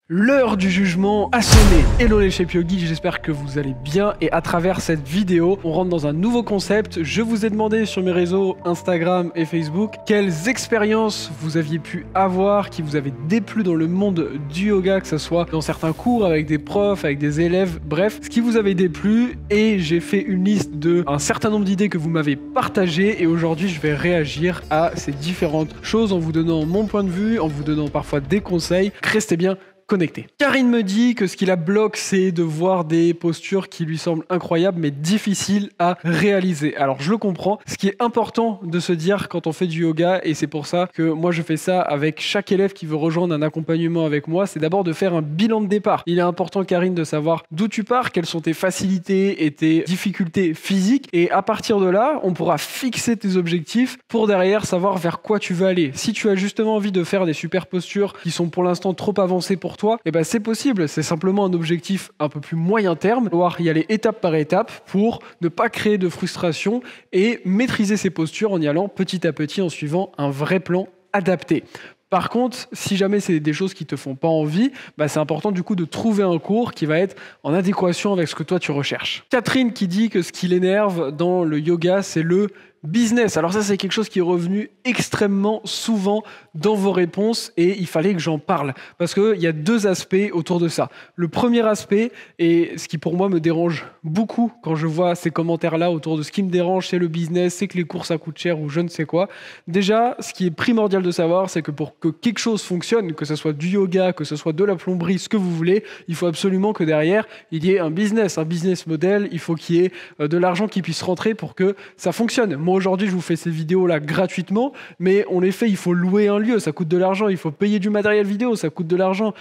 L'heure du jugement a sonné. Hello les Shape Yogi, j'espère que vous allez bien et à travers cette vidéo, on rentre dans un nouveau concept. Je vous ai demandé sur mes réseaux Instagram et Facebook quelles expériences vous aviez pu avoir, qui vous avaient déplu dans le monde du yoga, que ce soit dans certains cours avec des profs, avec des élèves, bref, ce qui vous avait déplu, et j'ai fait une liste de un certain nombre d'idées que vous m'avez partagées et aujourd'hui je vais réagir à ces différentes choses en vous donnant mon point de vue, en vous donnant parfois des conseils. Restez bien connecté. Karine me dit que ce qui la bloque, c'est de voir des postures qui lui semblent incroyables mais difficiles à réaliser. Alors je le comprends. Ce qui est important de se dire quand on fait du yoga, et c'est pour ça que moi je fais ça avec chaque élève qui veut rejoindre un accompagnement avec moi, c'est d'abord de faire un bilan de départ. Il est important, Karine, de savoir d'où tu pars, quelles sont tes facilités et tes difficultés physiques, et à partir de là, on pourra fixer tes objectifs pour derrière savoir vers quoi tu veux aller. Si tu as justement envie de faire des super postures qui sont pour l'instant trop avancées pour toi, eh ben c'est possible, c'est simplement un objectif un peu plus moyen terme, devoir y aller étape par étape pour ne pas créer de frustration et maîtriser ses postures en y allant petit à petit en suivant un vrai plan adapté. Par contre, si jamais c'est des choses qui te font pas envie, bah c'est important du coup de trouver un cours qui va être en adéquation avec ce que toi tu recherches. Catherine qui dit que ce qui l'énerve dans le yoga, c'est le business. Alors ça, c'est quelque chose qui est revenu extrêmement souvent dans vos réponses et il fallait que j'en parle parce qu'il y a deux aspects autour de ça. Le premier aspect, et ce qui pour moi me dérange beaucoup quand je vois ces commentaires-là autour de ce qui me dérange, c'est le business, c'est que les cours ça coûte cher ou je ne sais quoi. Déjà, ce qui est primordial de savoir, c'est que pour que quelque chose fonctionne, que ce soit du yoga, que ce soit de la plomberie, ce que vous voulez, il faut absolument que derrière, il y ait un business model, il faut qu'il y ait de l'argent qui puisse rentrer pour que ça fonctionne. Moi, aujourd'hui, je vous fais ces vidéos-là gratuitement, mais on les fait, il faut louer un lieu, ça coûte de l'argent, il faut payer du matériel vidéo, ça coûte de l'argent.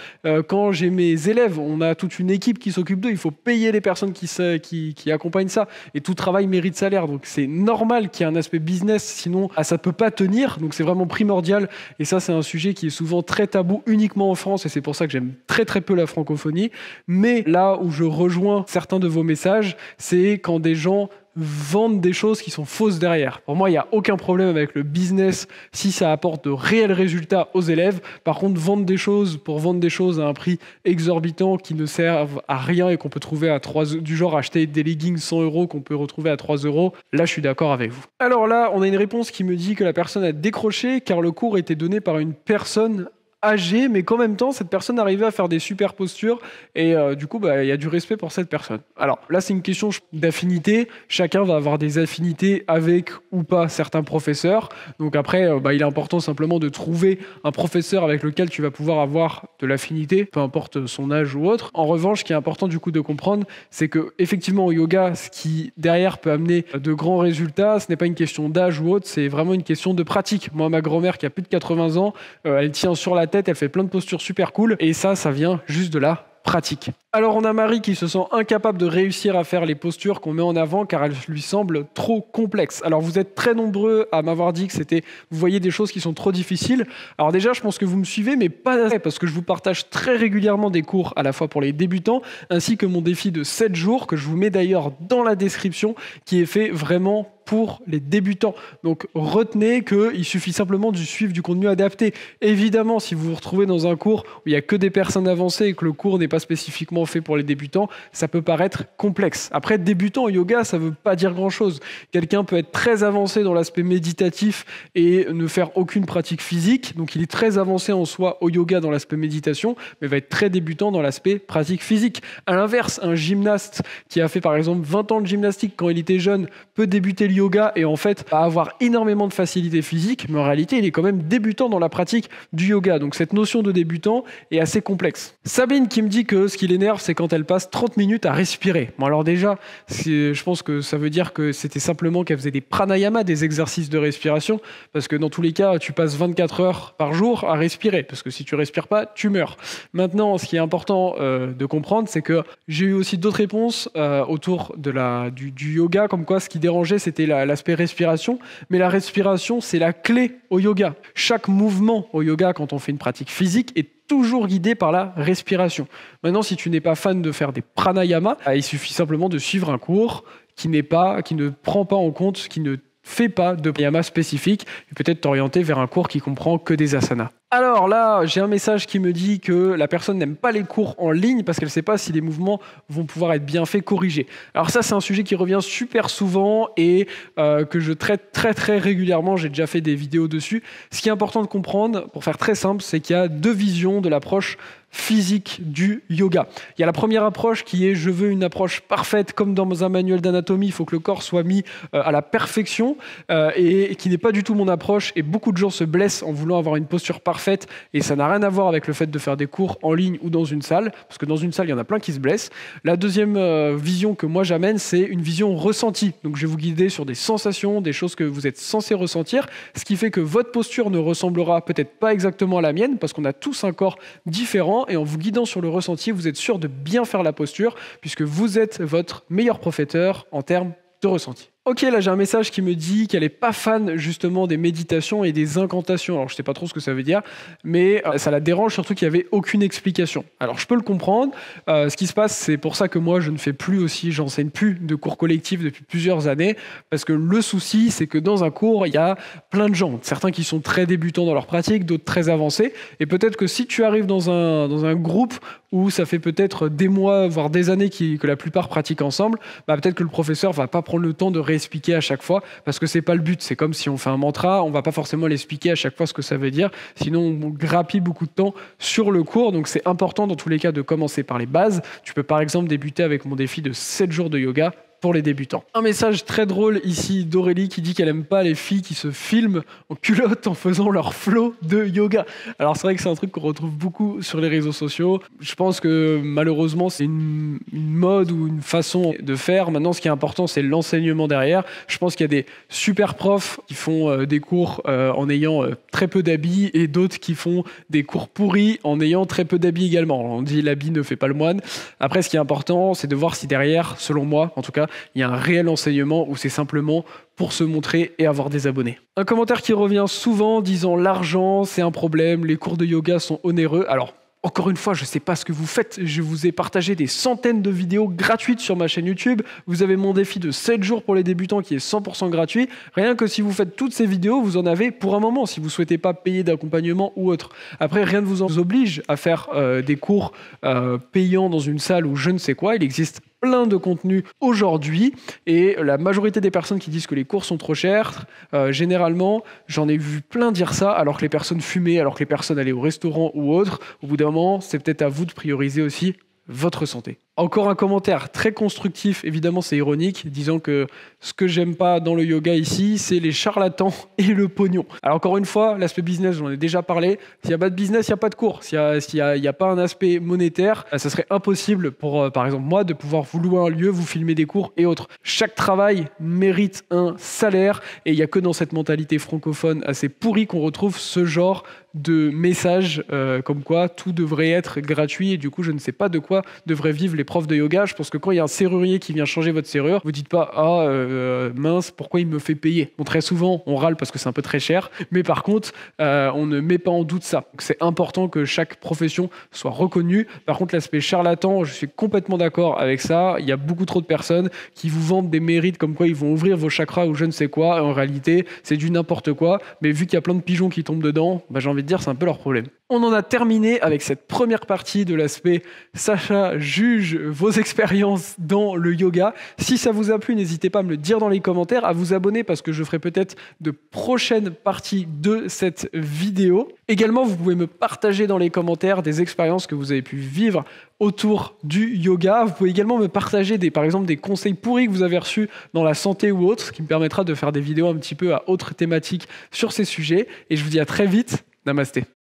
Quand j'ai mes élèves, on a toute une équipe qui s'occupe d'eux, il faut payer les personnes qui accompagnent ça, et tout travail mérite salaire, donc c'est normal qu'il y ait un aspect business, sinon ça ne peut pas tenir, donc c'est vraiment primordial, et ça c'est un sujet qui est souvent très tabou uniquement en France, et c'est pour ça que j'aime très très peu la francophonie, mais là où je rejoins certains de vos messages, c'est quand des gens vendent des choses qui sont fausses derrière. Pour moi, il n'y a aucun problème avec le business si ça apporte de réels résultats aux élèves. Par contre, vendre des choses pour vendre des choses à un prix exorbitant qui ne servent à rien et qu'on peut trouver à 3 €, du genre acheter des leggings 100 € qu'on peut retrouver à 3 €, là, je suis d'accord avec vous. Alors là, on a une réponse qui me dit que la personne a décroché car le cours était donné par une personne âgée, mais qu'en même temps, cette personne arrivait à faire des super postures et du coup, il y a du respect pour cette personne. Alors là, c'est une question d'affinité. Chacun va avoir des affinités avec ou pas certains professeurs. Donc après, il est important simplement de trouver un professeur avec lequel tu vas pouvoir avoir de l'affinité, peu importe son âge ou autre. En revanche, ce qui est important du coup de comprendre, c'est que effectivement au yoga, ce qui derrière peut amener de grands résultats, ce n'est pas une question d'âge ou autre, c'est vraiment une question de pratique. Moi, ma grand-mère qui a plus de 80 ans, elle tient sur la tête, elle fait plein de postures super cool et ça vient juste de la pratique. Alors on a Marie qui se sent incapable de réussir à faire les postures qu'on met en avant car elles lui semblent trop complexes. Alors vous êtes très nombreux à m'avoir dit que vous voyez des choses qui sont trop difficiles. Alors déjà, je pense que vous me suivez, mais pas assez parce que je vous partage très régulièrement des cours à la fois pour les débutants ainsi que mon défi de 7 jours que je vous mets d'ailleurs dans la description qui est fait vraiment pour les débutants. Donc retenez qu'il suffit simplement de suivre du contenu adapté. Évidemment, si vous vous retrouvez dans un cours où il n'y a que des personnes avancées et que le cours n'est pas spécifiquement fait pour les débutants, ça peut paraître complexe. Après, débutant au yoga, ça ne veut pas dire grand-chose. Quelqu'un peut être très avancé dans l'aspect méditatif et ne faire aucune pratique physique. Donc il est très avancé en soi au yoga dans l'aspect méditation, mais va être très débutant dans l'aspect pratique physique. À l'inverse, un gymnaste qui a fait par exemple 20 ans de gymnastique quand il était jeune peut débuter le yoga et en fait va avoir énormément de facilité physique, mais en réalité il est quand même débutant dans la pratique du yoga. Donc cette notion de débutant est assez complexe. Sabine qui me dit que ce qui l'énerve, c'est quand elle passe 30 minutes à respirer. Bon alors déjà, je pense que ça veut dire que c'était simplement qu'elle faisait des pranayama, des exercices de respiration, parce que dans tous les cas, tu passes 24 heures par jour à respirer, parce que si tu respires pas, tu meurs. Maintenant, ce qui est important de comprendre, c'est que j'ai eu aussi d'autres réponses autour du yoga, comme quoi ce qui dérangeait, c'était l'aspect respiration, mais la respiration, c'est la clé au yoga. Chaque mouvement au yoga, quand on fait une pratique physique, est toujours guidé par la respiration. Maintenant, si tu n'es pas fan de faire des pranayama, il suffit simplement de suivre un cours qui ne prend pas en compte, qui ne fait pas de pranayama spécifique, et peut-être t'orienter vers un cours qui comprend que des asanas. Alors là, j'ai un message qui me dit que la personne n'aime pas les cours en ligne parce qu'elle ne sait pas si les mouvements vont pouvoir être bien faits, corrigés. Alors ça, c'est un sujet qui revient super souvent et que je traite très régulièrement. J'ai déjà fait des vidéos dessus. Ce qui est important de comprendre, pour faire très simple, c'est qu'il y a deux visions de l'approche physique du yoga. Il y a la première approche qui est je veux une approche parfaite comme dans un manuel d'anatomie, il faut que le corps soit mis à la perfection et qui n'est pas du tout mon approche et beaucoup de gens se blessent en voulant avoir une posture parfaite et ça n'a rien à voir avec le fait de faire des cours en ligne ou dans une salle parce que dans une salle il y en a plein qui se blessent. La deuxième vision que moi j'amène, c'est une vision ressentie. Donc je vais vous guider sur des sensations, des choses que vous êtes censé ressentir, ce qui fait que votre posture ne ressemblera peut-être pas exactement à la mienne parce qu'on a tous un corps différent et en vous guidant sur le ressenti, vous êtes sûr de bien faire la posture puisque vous êtes votre meilleur professeur en termes de ressenti. Ok, là j'ai un message qui me dit qu'elle n'est pas fan justement des méditations et des incantations. Alors je ne sais pas trop ce que ça veut dire, mais ça la dérange surtout qu'il n'y avait aucune explication. Alors je peux le comprendre. Ce qui se passe, c'est pour ça que moi je ne fais plus aussi, j'enseigne plus de cours collectifs depuis plusieurs années, parce que le souci c'est que dans un cours, il y a plein de gens. Certains qui sont très débutants dans leur pratique, d'autres très avancés. Et peut-être que si tu arrives dans un groupe où ça fait peut-être des mois, voire des années que la plupart pratiquent ensemble, bah peut-être que le professeur va pas prendre le temps de réexpliquer à chaque fois, parce que c'est pas le but. C'est comme si on fait un mantra, on va pas forcément l'expliquer à chaque fois ce que ça veut dire, sinon on grappille beaucoup de temps sur le cours. Donc c'est important dans tous les cas de commencer par les bases. Tu peux par exemple débuter avec mon défi de 7 jours de yoga pour les débutants. Un message très drôle ici d'Aurélie qui dit qu'elle aime pas les filles qui se filment en culotte en faisant leur flow de yoga. Alors c'est vrai que c'est un truc qu'on retrouve beaucoup sur les réseaux sociaux. Je pense que malheureusement c'est une mode ou une façon de faire. Maintenant ce qui est important c'est l'enseignement derrière. Je pense qu'il y a des super profs qui font des cours en ayant très peu d'habits et d'autres qui font des cours pourris en ayant très peu d'habits également. On dit l'habit ne fait pas le moine. Après ce qui est important c'est de voir si derrière, selon moi en tout cas, il y a un réel enseignement ou c'est simplement pour se montrer et avoir des abonnés. Un commentaire qui revient souvent disant l'argent, c'est un problème, les cours de yoga sont onéreux. Alors, encore une fois, je ne sais pas ce que vous faites. Je vous ai partagé des centaines de vidéos gratuites sur ma chaîne YouTube. Vous avez mon défi de 7 jours pour les débutants qui est 100% gratuit. Rien que si vous faites toutes ces vidéos, vous en avez pour un moment si vous ne souhaitez pas payer d'accompagnement ou autre. Après, rien ne vous en oblige à faire des cours payants dans une salle ou je ne sais quoi. Il existe plein de contenus aujourd'hui et la majorité des personnes qui disent que les cours sont trop chers, généralement, j'en ai vu plein dire ça alors que les personnes fumaient, alors que les personnes allaient au restaurant ou autre. Au bout d'un moment, c'est peut-être à vous de prioriser aussi votre santé. Encore un commentaire très constructif, évidemment c'est ironique, disant que ce que j'aime pas dans le yoga ici, c'est les charlatans et le pognon. Alors encore une fois, l'aspect business, j'en ai déjà parlé, s'il n'y a pas de business, il n'y a pas de cours. S'il n'y a pas un aspect monétaire, ça serait impossible pour, par exemple moi, de pouvoir vous louer un lieu, vous filmer des cours et autres. Chaque travail mérite un salaire et il n'y a que dans cette mentalité francophone assez pourrie qu'on retrouve ce genre de messages comme quoi tout devrait être gratuit et du coup je ne sais pas de quoi devraient vivre les profs de yoga. Je pense que quand il y a un serrurier qui vient changer votre serrure, vous dites pas mince, pourquoi il me fait payer. Bon, très souvent on râle parce que c'est un peu très cher, mais par contre on ne met pas en doute ça. Donc, c'est important que chaque profession soit reconnue. Par contre l'aspect charlatan, je suis complètement d'accord avec ça. Il y a beaucoup trop de personnes qui vous vendent des mérites comme quoi ils vont ouvrir vos chakras ou je ne sais quoi. En réalité c'est du n'importe quoi, mais vu qu'il y a plein de pigeons qui tombent dedans, j'ai envie de dire c'est un peu leur problème. On en a terminé avec cette première partie de l'aspect Sacha juge vos expériences dans le yoga. Si ça vous a plu, n'hésitez pas à me le dire dans les commentaires, à vous abonner parce que je ferai peut-être de prochaines parties de cette vidéo. Également, vous pouvez me partager dans les commentaires des expériences que vous avez pu vivre autour du yoga. Vous pouvez également me partager par exemple des conseils pourris que vous avez reçus dans la santé ou autre, ce qui me permettra de faire des vidéos un petit peu à autre thématique sur ces sujets. Et je vous dis à très vite. Namasté.